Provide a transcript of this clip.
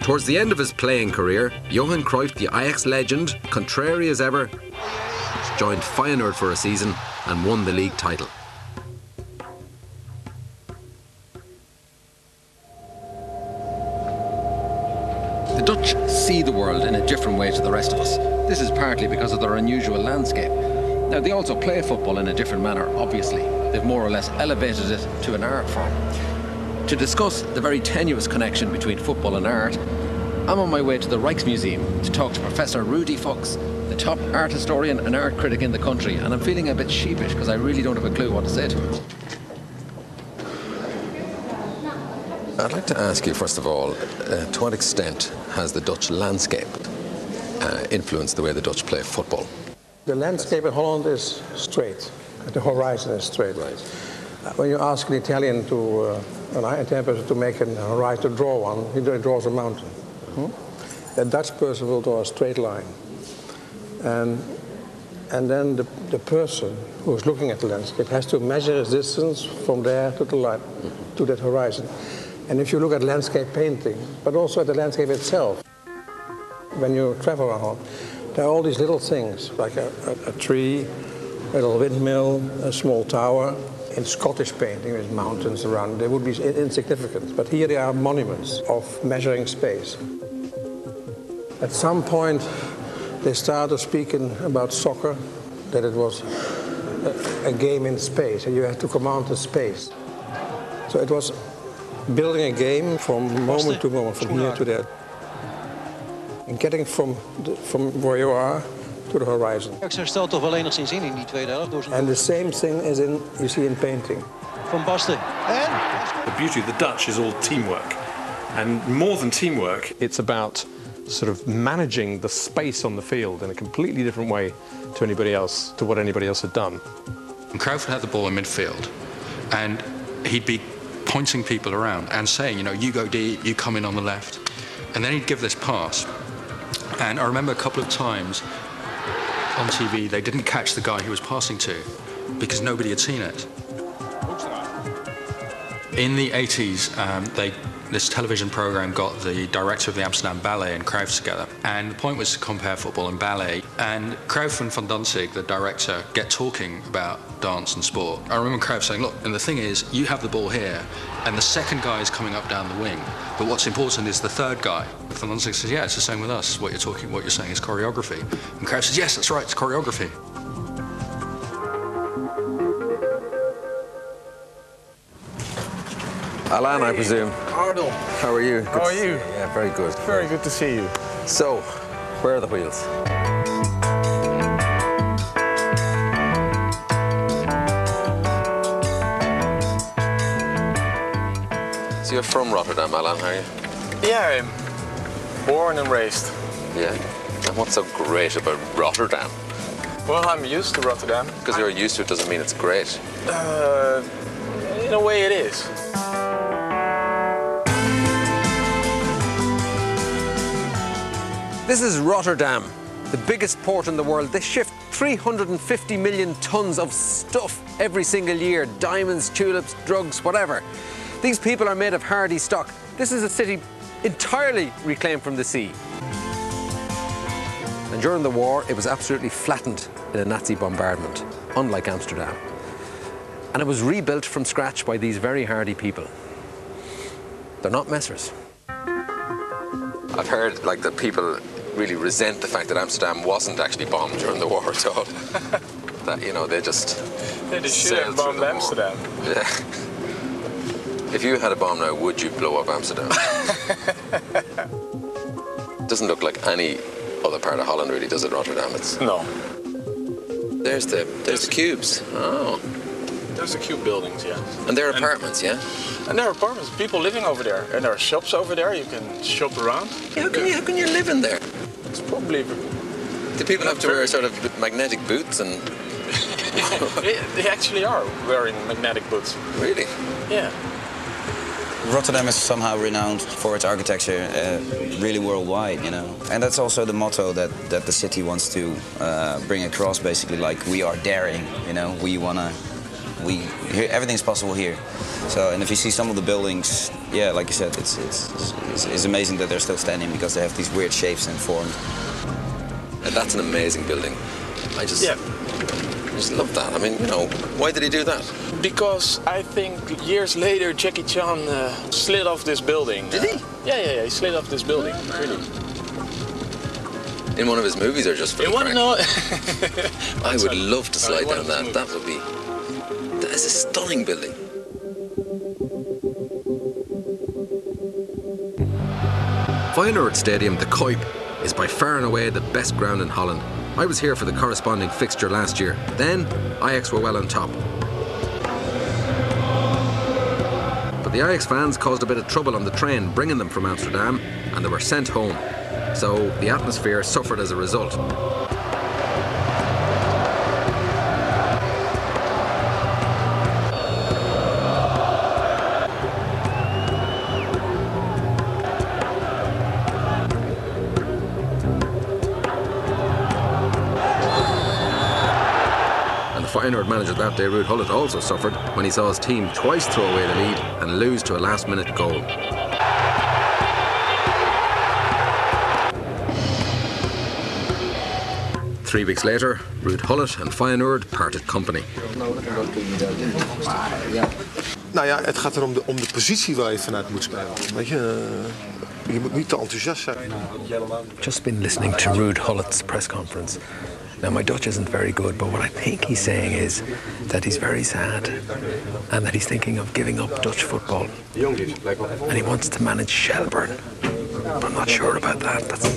Towards the end of his playing career, Johan Cruyff, the Ajax legend, contrary as ever, joined Feyenoord for a season and won the league title. The Dutch see the world in a different way to the rest of us. This is partly because of their unusual landscape. Now, they also play football in a different manner, obviously. They've more or less elevated it to an art form. To discuss the very tenuous connection between football and art, I'm on my way to the Rijksmuseum to talk to Professor Rudy Fuchs, the top art historian and art critic in the country, and I'm feeling a bit sheepish because I really don't have a clue what to say to him. I'd like to ask you, first of all, to what extent has the Dutch landscape influenced the way the Dutch play football? The landscape in Holland is straight. The horizon is straight. Right. When you ask an Italian an interpreter to make a horizon, to draw one, he draws a mountain. A Dutch person will draw a straight line. And then the person who's looking at the landscape has to measure his distance from there to the line, to that horizon. And if you look at landscape painting, but also at the landscape itself, when you travel around, there are all these little things, like a tree, a little windmill, a small tower. In Scottish painting, with mountains around, they would be insignificant. But here they are monuments of measuring space. At some point, they started speaking about soccer, that it was a game in space, and you had to command the space. So it was building a game from moment to moment, from here to there. And getting from where you are to the horizon. Ajax herstelt toch wel enigszins in die tweede helft. And the same thing is you see in painting. Van Basten. The beauty of the Dutch is all teamwork. And more than teamwork, it's about sort of managing the space on the field in a completely different way to anybody else, to what anybody else had done. And Cruyff would have the ball in midfield, and he'd be pointing people around and saying, you know, you go deep, you come in on the left. And then he'd give this pass. And I remember a couple of times on TV, they didn't catch the guy he was passing to because nobody had seen it. In the 80s, this television program got the director of the Amsterdam Ballet and Cruyff together, and the point was to compare football and ballet. And Cruyff and Van Danzig, the director, get talking about dance and sport. I remember Cruyff saying, look, and the thing is, you have the ball here, and the second guy is coming up down the wing, but what's important is the third guy. Van Danzig says, yeah, it's the same with us. What you're saying is choreography. And Cruyff says, yes, that's right, it's choreography. Alan, I presume. Ardal. How are you? How are you? Yeah, very good. Very good to see you. So, where are the wheels? So you're from Rotterdam, Alan, are you? Yeah, I'm born and raised. Yeah. And what's so great about Rotterdam? Well, I'm used to Rotterdam. Because you're used to it doesn't mean it's great. In a way it is. This is Rotterdam, the biggest port in the world. They shift 350 million tons of stuff every single year. Diamonds, tulips, drugs, whatever. These people are made of hardy stock. This is a city entirely reclaimed from the sea. And during the war, it was absolutely flattened in a Nazi bombardment, unlike Amsterdam. And it was rebuilt from scratch by these very hardy people. They're not messers. I've heard that people really resent the fact that Amsterdam wasn't actually bombed during the war at all. That, you know, they just should have bombed Amsterdam. Yeah. If you had a bomb now, would you blow up Amsterdam? It doesn't look like any other part of Holland really, does it, Rotterdam? No. There's the cubes. Oh. There's the cube buildings, yeah. And they're apartments, yeah? And there are apartments, people living over there. And there are shops over there, you can shop around. Yeah, how can you live in there? It's probably... Do people have to wear sort of magnetic boots and... They actually are wearing magnetic boots. Really? Yeah. Rotterdam is somehow renowned for its architecture, really worldwide, you know. And that's also the motto that the city wants to bring across, basically, like, we are daring, you know. We want to everything's possible here. So, and if you see some of the buildings, yeah, like you said, it's amazing that they're still standing because they have these weird shapes and forms. And that's an amazing building. I just love that. I mean, you know, why did he do that? Because I think years later Jackie Chan slid off this building. Did he? Yeah, he slid off this building, really. In one of his movies or just for In the one, crack? no. I would love to slide down that. That would be... That is a stunning building. Feyenoord Stadium, the Kuip, is by far and away the best ground in Holland. I was here for the corresponding fixture last year. Then, Ajax were well on top. But the Ajax fans caused a bit of trouble on the train bringing them from Amsterdam, and they were sent home. So the atmosphere suffered as a result. Feyenoord manager that day, Ruud Gullit, also suffered when he saw his team twice throw away the lead and lose to a last-minute goal. Three weeks later, Ruud Gullit and Feyenoord parted company. Nou ja, het gaat erom om de positie waar je vanuit moet spelen. Weet je, je moet niet te enthousiast zijn. Just been listening to Ruud Gullit's press conference. Now, my Dutch isn't very good, but what I think he's saying is that he's very sad and that he's thinking of giving up Dutch football. And he wants to manage Shelburne. But I'm not sure about that.